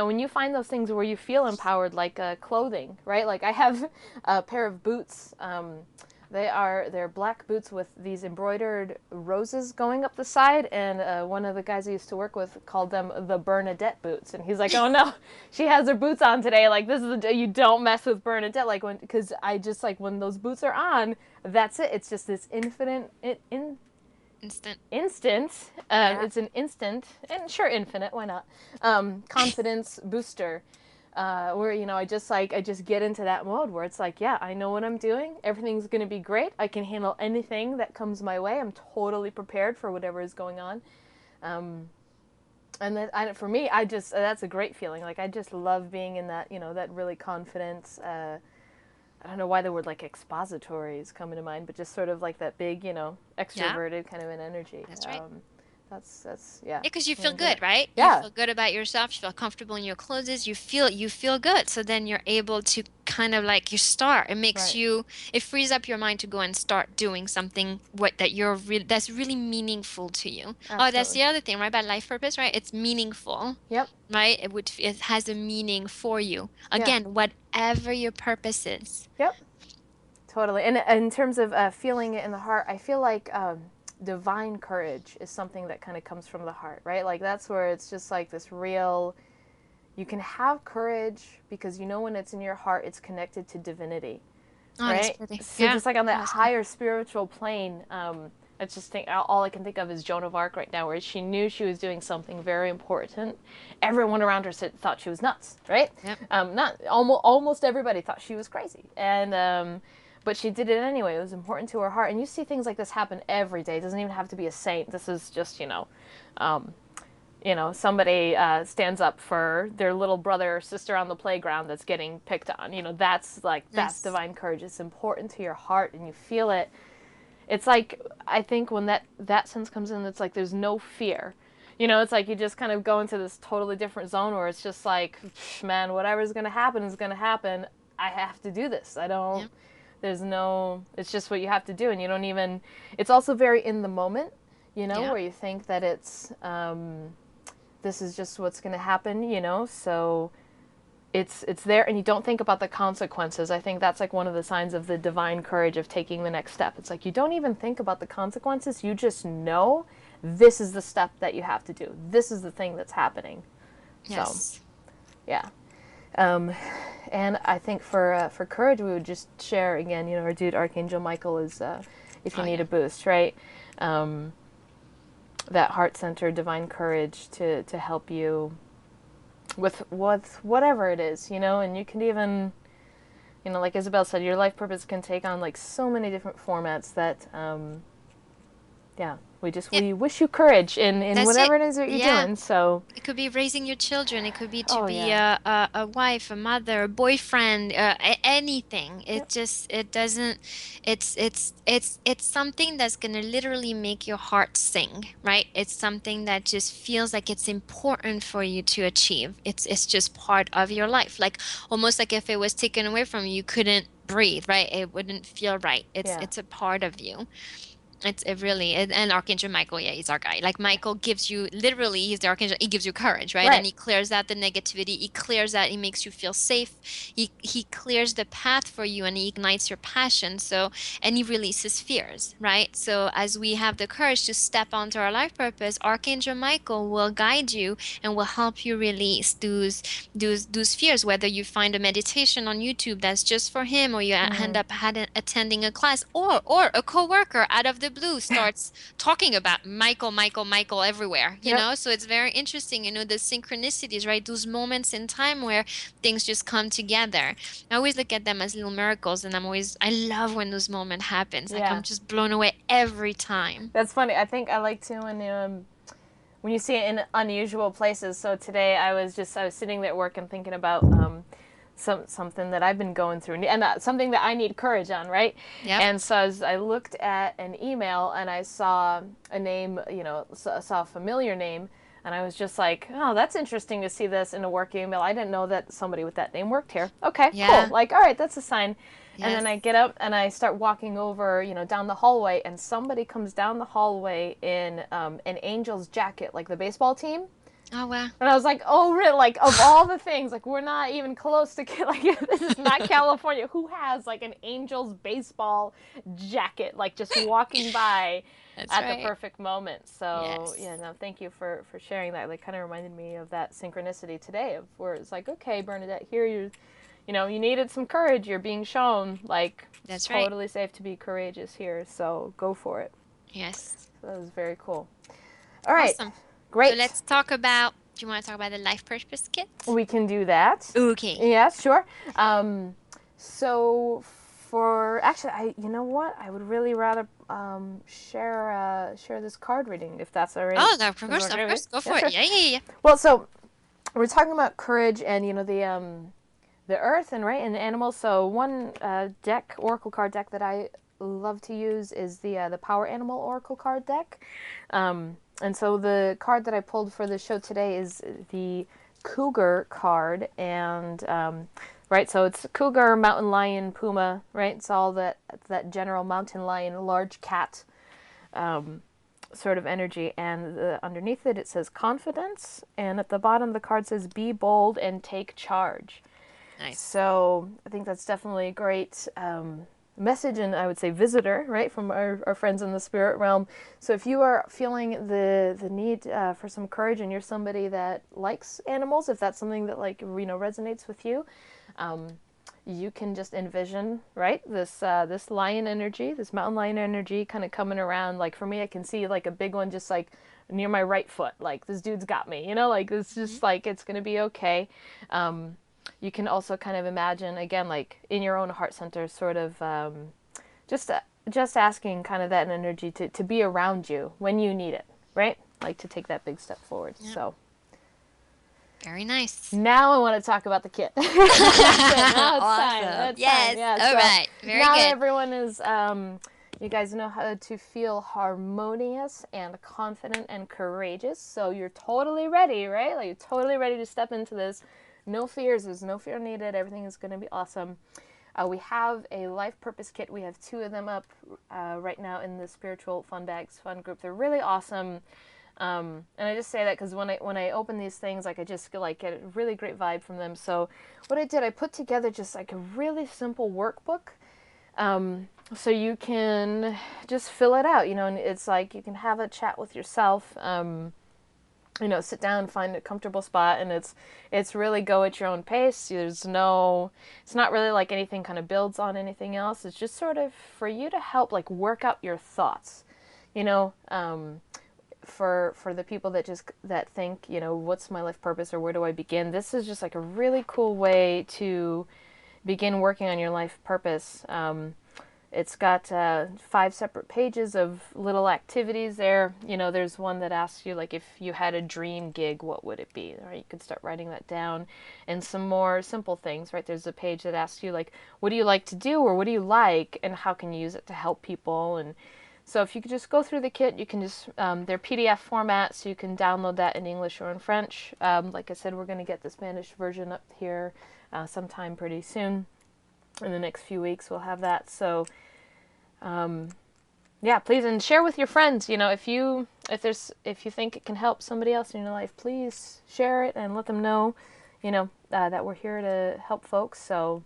when you find those things where you feel empowered, like clothing, right? Like I have a pair of boots. They're black boots with these embroidered roses going up the side, and one of the guys I used to work with called them the Bernadette boots, and he's like, "Oh no, she has her boots on today. Like this is the day you don't mess with Bernadette." Like because I just like when those boots are on, that's it. It's just this
Instant.
instant.
Yeah.
It's an instant, and sure, infinite. Why not? Confidence booster. Where I just get into that mode where it's like, yeah, I know what I'm doing. Everything's gonna be great. I can handle anything that comes my way. I'm totally prepared for whatever is going on. Um, and for me, I just that's a great feeling. Like I just love being in that really confidence. I don't know why the word like expository is coming to mind, but just sort of like that big,
Yeah,
extroverted kind of an energy.
that's right.
That's yeah,
Yeah, because you feel
feeling good.
good, right? You
Yeah.
feel good about yourself. You feel comfortable in your clothes. You feel good. So then you're able to kind of like you start. It makes
Right.
you, it frees up your mind to go and start doing something what that you're really that's really meaningful to you. Oh, that's
Absolutely.
the other thing, right? About life purpose, right? It's meaningful,
Yep.
right? It has a meaning for you.
Yeah.
Again, whatever your purpose is.
Yep. Totally. And in terms of feeling it in the heart, I feel like divine courage is something that kind of comes from the heart, right? Like that's where it's just like this real. You can have courage because you know when it's in your heart, it's connected to divinity,
Oh, that's
right?
pretty.
So
Yeah.
just like on
Oh,
that
that's good.
higher spiritual plane, I just think all I can think of is Joan of Arc right now, where she knew she was doing something very important. Everyone around her thought she was nuts, right?
Yep.
Not almost everybody thought she was crazy, and but she did it anyway. It was important to her heart, and you see things like this happen every day. It doesn't even have to be a saint. This is just somebody stands up for their little brother or sister on the playground that's getting picked on. That's
Nice.
divine courage. It's important to your heart and you feel it. It's like, I think when that sense comes in, it's like there's no fear. It's like you just kind of go into this totally different zone where it's just like, man, whatever's going to happen is going to happen. I have to do this. I don't,
Yep.
there's no, it's just what you have to do. And you don't even, it's also very in the moment,
Yeah.
where you think that this is just what's going to happen, so it's there and you don't think about the consequences. I think that's like one of the signs of the divine courage of taking the next step. It's like you don't even think about the consequences. You just know this is the step that you have to do. This is the thing that's happening. So,
Yes.
yeah. Um, and I think for courage, we would just share again, our dude Archangel Michael is if you
Oh
need
yeah.
a boost, right? Um, that heart-centered divine courage to help you with whatever it is, and you can even, like Isabel said, your life purpose can take on like so many different formats that yeah,
Yeah.
we wish you courage in
That's it.
whatever it is that you're
Yeah.
doing. So,
It could be raising your children. It could be to
oh
be
yeah.
a wife, a mother, a boyfriend, anything.
Yep.
It doesn't, it's something that's gonna literally make your heart sing, right? It's something that just feels like it's important for you to achieve. It's just part of your life. Like almost like if it was taken away from you, you couldn't breathe, right? It wouldn't feel right.
Yeah.
It's a part of you. It really and Archangel Michael, yeah, he's our guy. Like
Yeah.
Michael gives you literally, he's the archangel. He gives you courage, right? And
Right.
he clears out the negativity. He clears out. He makes you feel safe. He clears the path for you, and he ignites your passion. So and he releases fears, right? So as we have the courage to step onto our life purpose, Archangel Michael will guide you and will help you release those fears. Whether you find a meditation on YouTube that's just for him, or you end
Mm-hmm.
up attending a class, or a coworker out of the blue starts talking about Michael everywhere,
Yep.
So it's very interesting, the synchronicities, right? Those moments in time where things just come together. I always look at them as little miracles, and I love when those moments happens. Like I'm
Yeah.
just blown away every time.
That's funny. I think I like to when you see it in unusual places. So today I was sitting there at work and thinking about something that I've been going through, and something that I need courage on, right?
Yep.
And so as I looked at an email and I saw a name, saw a familiar name, and I was just like, oh, that's interesting to see this in a work email. I didn't know that somebody with that name worked here. Okay, cool.
Yeah.
Like, all right, that's a sign. And then
Yes.
I get up and I start walking over, down the hallway, and somebody comes down the hallway in an Angels jacket, like the baseball team.
Oh wow.
And I was like, oh, really? Like, of all the things, like, we're not even close to, like, this is not California. Who has, like, an Angels baseball jacket, like, just walking by
That's
at the
right.
perfect moment? So,
Yes.
yeah, no, thank you for sharing that. Like, kind of reminded me of that synchronicity today of where it's like, okay, Bernadette, here you needed some courage. You're being shown, like, it's
That's right.
totally safe to be courageous here. So go for it.
Yes.
So that was very cool. All right.
Awesome. So
Great.
let's talk about, do you want to talk about the life purpose kit?
We can do that.
Okay.
Yeah, sure. So for actually, you know what? I would really rather share this card reading if that's all right.
Oh, no,
Does it
of
work with
course,
you?
go
Yeah,
for it.
sure.
Yeah, yeah, yeah.
Well, so we're talking about courage and the earth and right and the animals. So one oracle card deck that I love to use is the Power Animal Oracle card deck. And so the card that I pulled for the show today is the Cougar card, and right? So it's cougar, mountain lion, puma, right? It's all that general mountain lion, large cat sort of energy. And underneath it, it says confidence. And at the bottom, the card says be bold and take charge.
Nice.
So I think that's definitely a great message, and I would say visitor, right, from our friends in the spirit realm. So if you are feeling the need for some courage, and you're somebody that likes animals, if that's something that like resonates with you, um, you can just envision, right, this lion energy, this mountain lion energy, kind of coming around. Like for me, I can see like a big one just like near my right foot. Like this dude's got me, like it's
Hmm.
just like it's gonna be okay. You can also kind of imagine again, like in your own heart center, sort of just just asking kind of that energy to be around you when you need it, right? Like to take that big step forward.
Yeah.
So
Very nice.
now I want to talk about the kit. That's it. Now it's time.
Awesome.
It's time.
Yes.
Yeah.
All
So
right. Very
now that
good.
everyone is, you guys know how to feel harmonious and confident and courageous. So you're totally ready, right? Like you're totally ready to step into this. No fears. There's no fear needed. Everything is going to be awesome. We have a life purpose kit. We have 2 of them up right now in the Spiritual Funbags fun group. They're really awesome. And I just say that because when I open these things, like I just like get a really great vibe from them. So what I did, I put together just like a really simple workbook, so you can just fill it out, and it's like you can have a chat with yourself. Sit down, find a comfortable spot, and it's really go at your own pace. It's not really like anything kind of builds on anything else. It's just sort of for you to help like work out your thoughts, you know. For the people that think, what's my life purpose or where do I begin? This is just like a really cool way to begin working on your life purpose. It's got 5 separate pages of little activities there. There's one that asks you like if you had a dream gig, what would it be? Right? You could start writing that down, and some more simple things. Right? There's a page that asks you like, what do you like to do, or what do you like, and how can you use it to help people? And so if you could just go through the kit, you can just, they're PDF format, so you can download that in English or in French. Like I said, we're going to get the Spanish version up here sometime pretty soon. In the next few weeks, we'll have that. So, yeah, please, and share with your friends. If you think it can help somebody else in your life, please share it and let them know, that we're here to help folks. So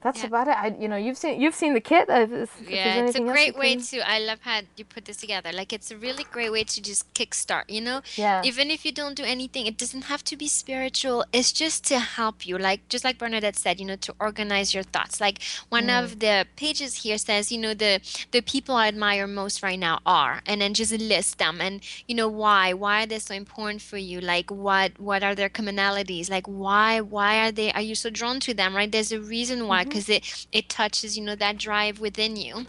that's
Yeah.
about it. You've seen the kit. If there's
Yeah, it's a
anything else you
great way
can,
to, I love how you put this together. Like, it's a really great way to just kickstart.
yeah.
Even if you don't do anything, it doesn't have to be spiritual. It's just to help you. Like, just like Bernadette said, to organize your thoughts. Like, one
Mm.
of the pages here says, the people I admire most right now are, and then just list them. And, why? Why are they so important for you? Like, what are their commonalities? Like, are you so drawn to them, right? There's a reason why,
Mhm.
because it touches, that drive within you.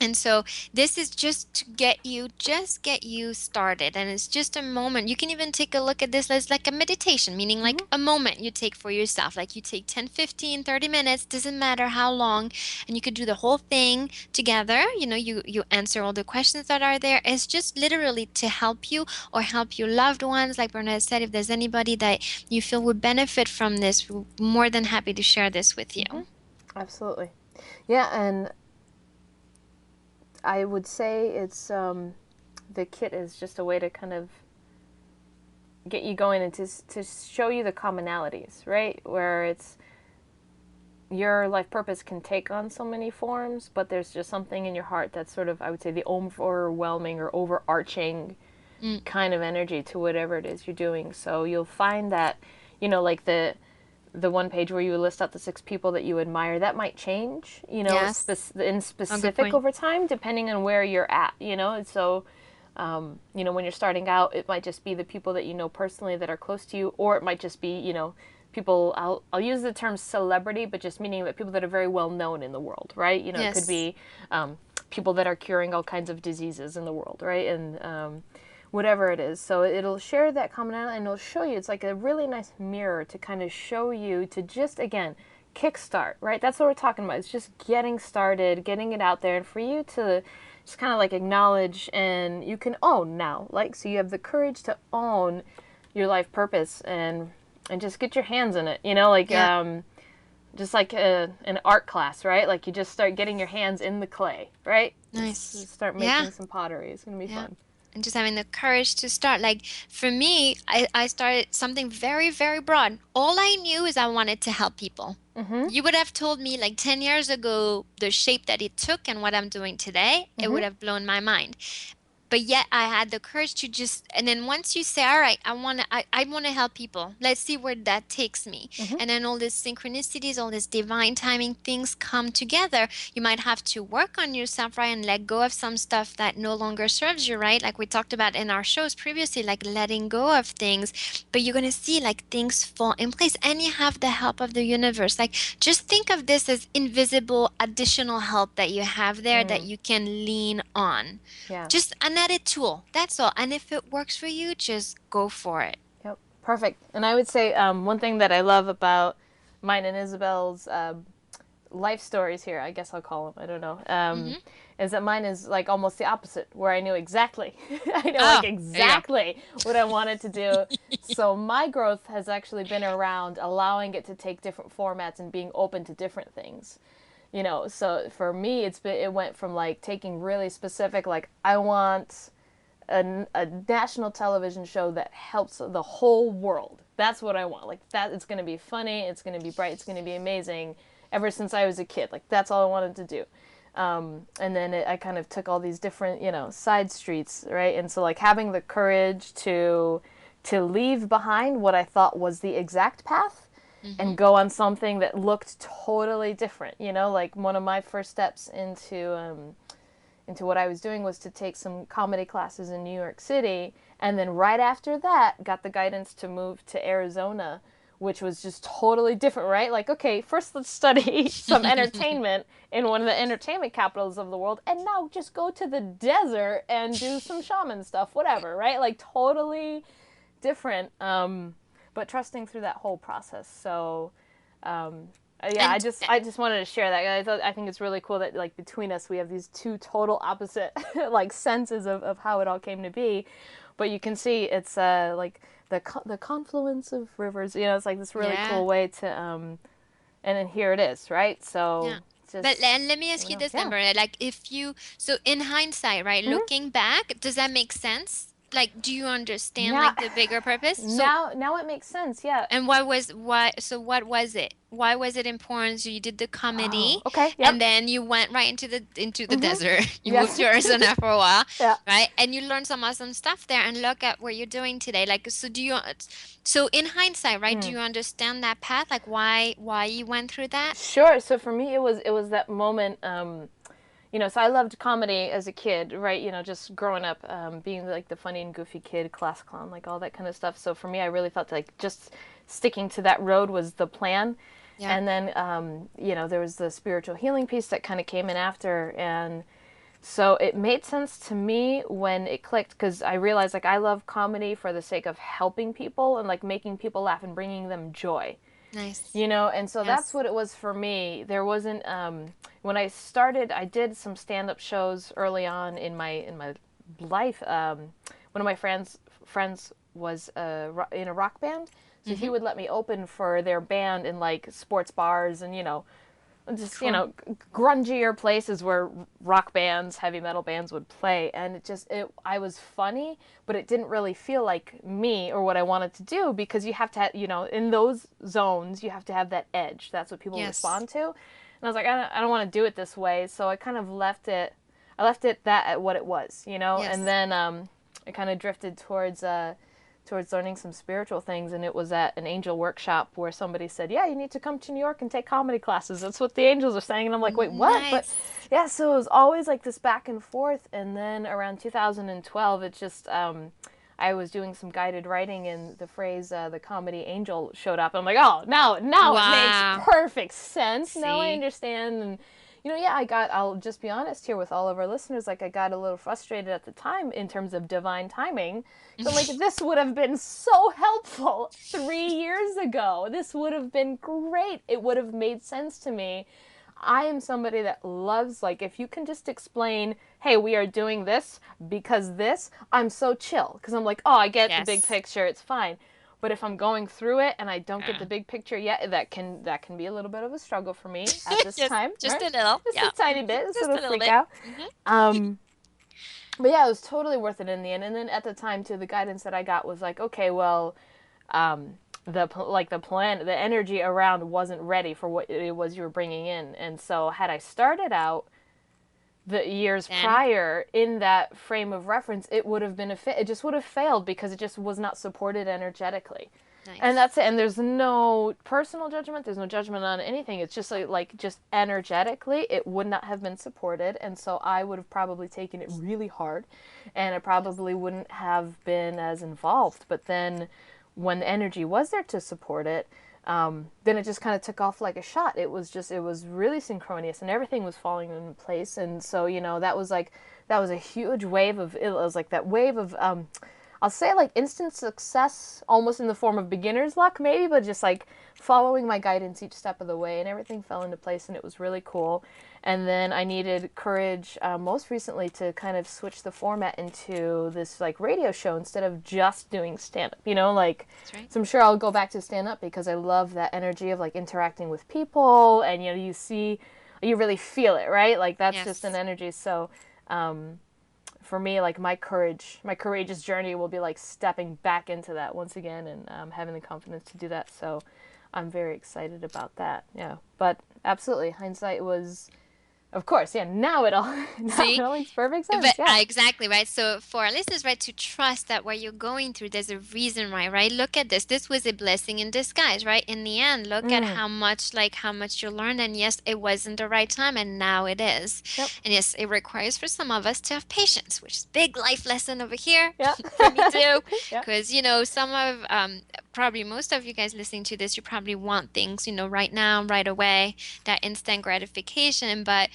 And so this is just to get you started. And it's just a moment. You can even take a look at this as like a meditation, meaning like
Mhm.
a moment you take for yourself. Like you take 10, 15, 30 minutes, doesn't matter how long. And you could do the whole thing together. You answer all the questions that are there. It's just literally to help you or help your loved ones. Like Bernard said, if there's anybody that you feel would benefit from this, we're more than happy to share this with you.
Mhm. Absolutely. Yeah, and I would say it's the kit is just a way to kind of get you going and to show you the commonalities, right? Where it's your life purpose can take on so many forms, but there's just something in your heart that's sort of, I would say, the overwhelming or overarching
Mm,
kind of energy to whatever it is you're doing. So you'll find that, like the one page where you list out the 6 people that you admire, that might change,
yes.
in
Oh, good
specific
point.
over time, depending on where you're at, And so, when you're starting out, it might just be the people that you know personally that are close to you, or it might just be, people. I'll use the term celebrity, but just meaning that people that are very well known in the world, right? It could
Yes.
be people that are curing all kinds of diseases in the world, right? And whatever it is. So it'll share that commonality and it'll show you. It's like a really nice mirror to kind of show you to just, again, kickstart, right? That's what we're talking about. It's just getting started, getting it out there, and for you to just kind of like acknowledge and you can own now. Like, so you have the courage to own your life purpose and just get your hands in it,
Yeah.
just like an art class, right? Like you just start getting your hands in the clay, right?
Nice.
Just start
Yeah.
making some pottery. It's gonna be
Yeah.
fun.
And just having the courage to start. Like for me, I started something very, very broad. All I knew is I wanted to help people.
Mm-hmm.
You would have told me like 10 years ago the shape that it took and what I'm doing today, it
Mm-hmm.
would have blown my mind. But yet I had the courage to just, and then once you say, all right, I want to help people. Let's see where that takes me.
Mm-hmm.
And then all these synchronicities, all these divine timing things come together. You might have to work on yourself, right? And let go of some stuff that no longer serves you, right? Like we talked about in our shows previously, like letting go of things. But you're going to see like things fall in place and you have the help of the universe. Like just think of this as invisible additional help that you have there that
Mm.
you can lean on.
Yeah.
Just an added tool. That's all. And if it works for you, just go for it.
Yep. Perfect. And I would say one thing that I love about mine and Isabel's life stories here, I guess I'll call them, I don't know,
Mm-hmm.
is that mine is like almost the opposite, where I knew exactly, I know like
Oh, there you go.
exactly what I wanted to do. So my growth has actually been around allowing it to take different formats and being open to different things. So for me, it went from like taking really specific, like I want a national television show that helps the whole world. That's what I want. Like that, it's going to be funny, it's going to be bright, it's going to be amazing. Ever since I was a kid, like that's all I wanted to do. And then I kind of took all these different, side streets, right? And so like having the courage to leave behind what I thought was the exact path
Mm-hmm.
and go on something that looked totally different. Like one of my first steps into what I was doing was to take some comedy classes in New York City. And then right after that, got the guidance to move to Arizona, which was just totally different, right? Like, okay, first let's study some entertainment in one of the entertainment capitals of the world. And now just go to the desert and do some shaman stuff, whatever, right? Like, totally different. But trusting through that whole process. So, yeah, I
And
just I just wanted to share that. I think it's really cool that like between us we have these two total opposite like senses of how it all came to be, but you can see it's like the confluence of rivers. It's like this really
yeah,
cool way to and then here it is, right?
yeah.
So
But
just
let me ask you this,
yeah.
number. Like if you, so in hindsight, right,
Mm-hmm.
looking back, does that make sense? Like, do you understand
Now
like the bigger purpose? So
now it makes sense. Yeah.
and what was it? Why was it important? So you did the comedy
Oh, okay.
and
Yep.
then you went right into the
Mm-hmm.
desert. You moved
Yes.
to Arizona for a while,
Yeah.
right? And you learned some awesome stuff there and look at what you're doing today. Like so in hindsight, right? Do
Mm.
you understand that path? Like why you went through that?
Sure. So for me, it was that moment. So I loved comedy as a kid, right? Just growing up, being like the funny and goofy kid, class clown, like all that kind of stuff. So for me, I really felt like just sticking to that road was the plan.
Yeah.
And then, there was the spiritual healing piece that kind of came in after. And so it made sense to me when it clicked because I realized like I love comedy for the sake of helping people and like making people laugh and bringing them joy.
Nice.
And so that's
Yes.
what it was for me. There wasn't when I started, I did some stand-up shows early on in my life. One of my friends was in a rock band, so he
Mm-hmm.
would let me open for their band in like sports bars and just
Cool.
grungier places where rock bands, heavy metal bands would play, and I was funny, but it didn't really feel like me or what I wanted to do because you have to in those zones you have to have that edge. That's what people
Yes.
respond to. And I was like, I don't want to do it this way, so I kind of left it. I left it that at what it was, and
Yes.
then I kind of drifted towards learning some spiritual things, and it was at an angel workshop where somebody said, yeah, you need to come to New York and take comedy classes. That's what the angels are saying. And I'm like, wait, what? But
Nice.
yeah, so it was always like this back and forth. And then around 2012, it just I was doing some guided writing and the phrase the comedy angel showed up. I'm like, oh, now it makes
Wow.
perfect sense. Now I
See?
understand. And yeah, I'll just be honest here with all of our listeners, like I got a little frustrated at the time in terms of divine timing. So I'm like, this would have been so helpful 3 years ago. This would have been great. It would have made sense to me. I am somebody that loves, like, if you can just explain, hey, we are doing this because this, I'm so chill. Because I'm like, oh, I get the big
Yes.
picture. It's fine. But if I'm going through it and I don't get
Yeah.
the big picture yet, that can be a little bit of a struggle for me at this time,
Just
right?
a little.
Just a
Yeah.
tiny bit, a
Just
little
a little
freak
bit.
out.
Hmm.
Um, but yeah, it was totally worth it in the end. And then at the time, too, the guidance that I got was like, okay, well, um, the plan, the energy around wasn't ready for what it was you were bringing in. And so, had I started out the years
Then,
prior in that frame of reference, it would have been it just would have failed because it just was not supported energetically. And
nice.
that's it. And there's no personal judgment. There's no judgment on anything. It's just like just energetically, it would not have been supported. And so I would have probably taken it really hard, and I
Yes.
probably wouldn't have been as involved. But then, when the energy was there to support it, then it just kind of took off like a shot. It was really synchronous, and everything was falling in place. And so, that was a huge wave of, it was like that wave of, I'll say like instant success, almost in the form of beginner's luck, maybe, but just like following my guidance each step of the way, and everything fell into place, and it was really cool. And then I needed courage, most recently, to kind of switch the format into this like radio show instead of just doing stand up, like.
That's right.
So I'm sure I'll go back to stand up because I love that energy of like interacting with people, and you really feel it, right? Like that's just an
Yes.
energy. So um, for me, like my courageous journey will be like stepping back into that once again, and having the confidence to do that. So I'm very excited about that. Yeah, but absolutely, hindsight was, of course, yeah. Now it
See?
all makes perfect sense.
But
Yeah.
exactly, right? So for our listeners, right, to trust that what you're going through, there's a reason why, right? Look at this. This was a blessing in disguise, right? In the end, look at
Mm.
how much you learned. And yes, it wasn't the right time, and now it is.
Yep.
And yes, it requires for some of us to have patience, which is big life lesson over here
Yeah.
for me too.
Yeah.
Because, some of probably most of you guys listening to this, you probably want things, right now, right away, that instant gratification. But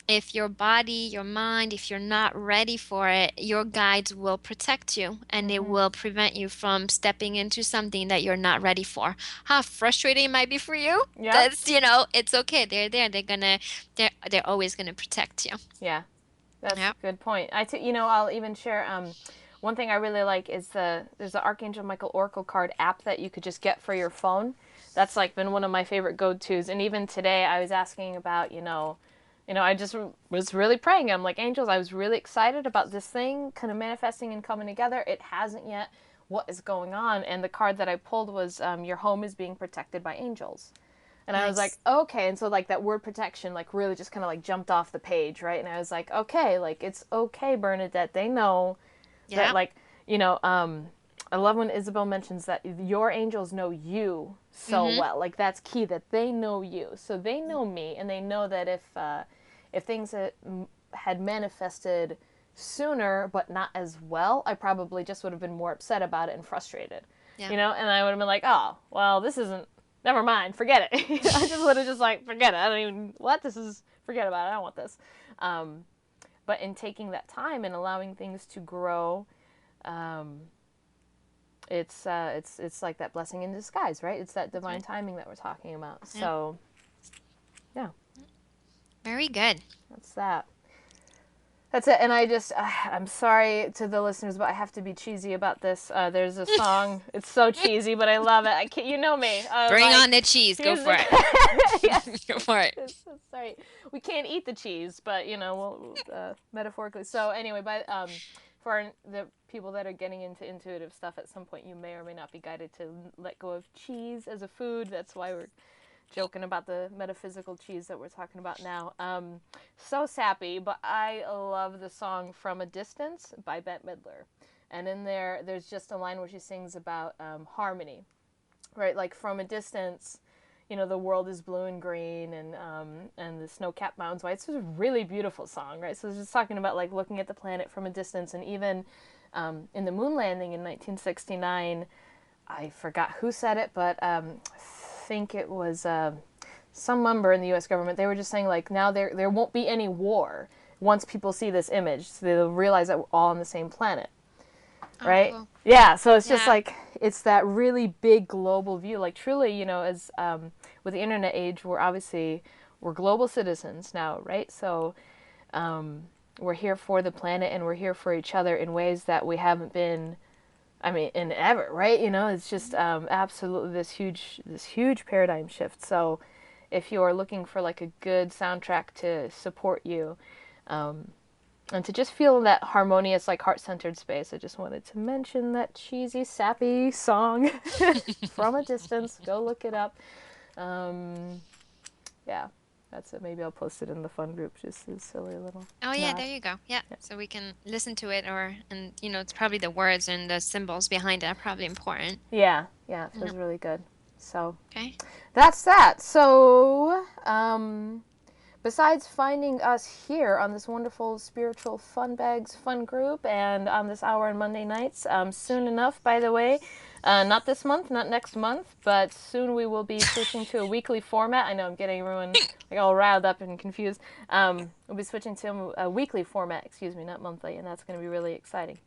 if your body, your mind, if you're not ready for it, your guides will protect you and they
Mm-hmm.
will prevent you from stepping into something that you're not ready for. How frustrating it might be for you,
Yep.
that's, it's okay. They're there. They're always gonna protect you.
Yeah. That's a
Yeah.
good point. I'll even share. One thing I really like is there's the Archangel Michael Oracle card app that you could just get for your phone. That's like been one of my favorite go-tos. And even today, I was asking about, I just was really praying. I'm like, angels, I was really excited about this thing kind of manifesting and coming together. It hasn't yet. What is going on? And the card that I pulled was, your home is being protected by angels. And I was like,
Nice.
okay. And so like that word protection like really just kind of like jumped off the page, right? And I was like, okay, like it's okay, Bernadette. They know that
Yeah.
like, you know, I love when Isabel mentions that your angels know you so
Mm-hmm.
well. Like that's key, that they know you. So they know me, and they know that if things had manifested sooner but not as well, I probably just would have been more upset about it and frustrated.
Yeah.
And I would have been like, oh, well, this isn't, never mind, forget it. I just would have just like, forget it. I don't even, what? This is, forget about it. I don't want this. Um, but in taking that time and allowing things to grow, um, it's like that blessing in disguise, right? It's that
That's
divine
right.
timing that we're talking about.
Yeah.
So yeah,
Very good.
that's that. That's it. And I'm sorry to the listeners, but I have to be cheesy about this. There's a song. It's so cheesy, but I love it. I can't, you know me.
Bring on
Like,
the cheese. Go
here's
for
the.
it.
Yes.
Go for it.
Sorry. We can't eat the cheese, but metaphorically. So anyway, for the people that are getting into intuitive stuff, at some point you may or may not be guided to let go of cheese as a food. That's why we're joking about the metaphysical cheese that we're talking about now. So sappy, but I love the song "From a Distance" by Bette Midler, and in there's just a line where she sings about harmony, right? Like from a distance, the world is blue and green, and the snow-capped mountains white. It's a really beautiful song, right? So it's just talking about like looking at the planet from a distance, and even in the moon landing in 1969, I forgot who said it, but I think it was some member in the U.S. government. They were just saying like now there won't be any war once people see this image, so they'll realize that we're all on the same planet,
Oh,
right?
cool.
Yeah, so it's just
Yeah.
like it's that really big global view. Like truly, as with the internet age, we're global citizens now, right? So we're here for the planet and we're here for each other in ways that we haven't been I mean, in ever, right? It's just absolutely this huge paradigm shift. So, if you are looking for like a good soundtrack to support you, um, and to just feel that harmonious, like heart-centered space, I just wanted to mention that cheesy, sappy song from a distance. Go look it up. Um, yeah, that's it. Maybe I'll post it in the fun group. Just a silly little
Oh yeah,
nod.
there you go. Yeah,
Yeah,
so we can listen to it, or and it's probably the words and the symbols behind it are probably important.
yeah, it
Yeah.
feels really good. So
Okay.
that's that. So, besides finding us here on this wonderful Spiritual Funbags fun group and on this hour on Monday nights, soon enough, by the way, not this month, not next month, but soon we will be switching to a weekly format. I know I'm getting everyone like all riled up and confused. We'll be switching to a weekly format, excuse me, not monthly, and that's going to be really exciting.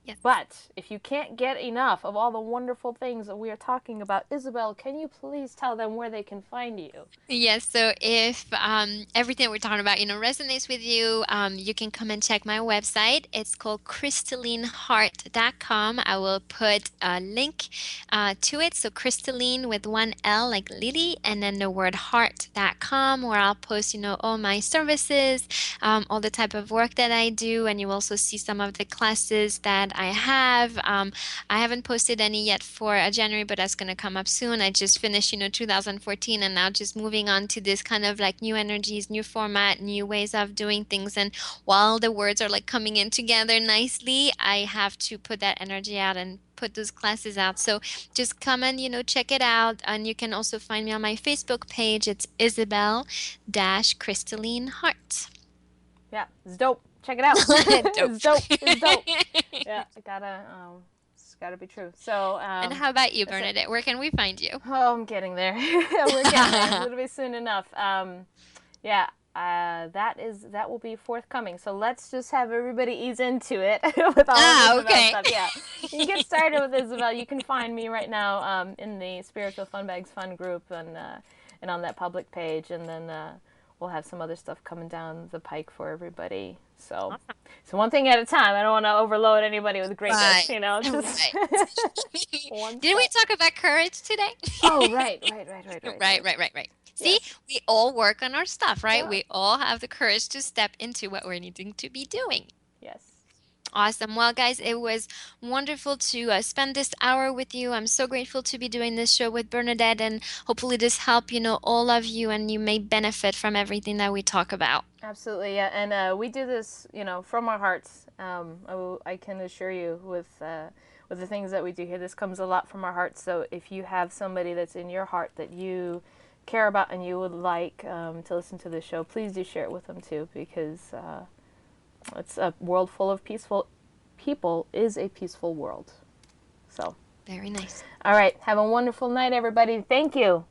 Yes.
But if you can't get enough of all the wonderful things that we are talking about, Isabel, can you please tell them where they can find you?
Yes, so if everything we're talking about, resonates with you, you can come and check my website. It's called crystalineheart.com. I will put a link to it. So crystalline with one L like Lily, and then the word heart.com, where I'll post, all my services, all the type of work that I do, and you also see some of the classes that I have. I haven't posted any yet for January, but that's going to come up soon. I just finished, 2014, and now just moving on to this kind of like new energies, new format, new ways of doing things. And while the words are like coming in together nicely, I have to put that energy out and put those classes out. So just come and, check it out. And you can also find me on my Facebook page. It's Isabel Crystalline Heart.
Yeah, it's dope. Check it out.
Dope.
It's dope. It's dope. Yeah, it's gotta be true. So,
And how about you,
so,
Bernadette? Where can we find you?
oh, I'm getting there. We're getting there. It'll be soon enough. Yeah, that will be forthcoming. So let's just have everybody ease into it with all of Isabel's
Okay.
stuff. Yeah, you can get started with Isabel. You can find me right now in the Spiritual Funbags Fun group and on that public page, and then we'll have some other stuff coming down the pike for everybody.
Awesome.
So one thing at a time. I don't want to overload anybody with greatness.
Right.
Just
Right.
one
Didn't we
step.
talk about courage today?
Oh, right.
Right. See,
Yes.
we all work on our stuff, right?
Yeah.
We all have the courage to step into what we're needing to be doing.
Yes.
Awesome. Well, guys, it was wonderful to spend this hour with you. I'm so grateful to be doing this show with Bernadette, and hopefully this helped, all of you, and you may benefit from everything that we talk about.
Absolutely, yeah, and we do this, from our hearts. I can assure you, with the things that we do here, this comes a lot from our hearts. So if you have somebody that's in your heart that you care about and you would like to listen to the show, please do share it with them too, because it's a world full of peaceful people is a peaceful world. So,
Very nice.
all right, have a wonderful night, everybody. Thank you.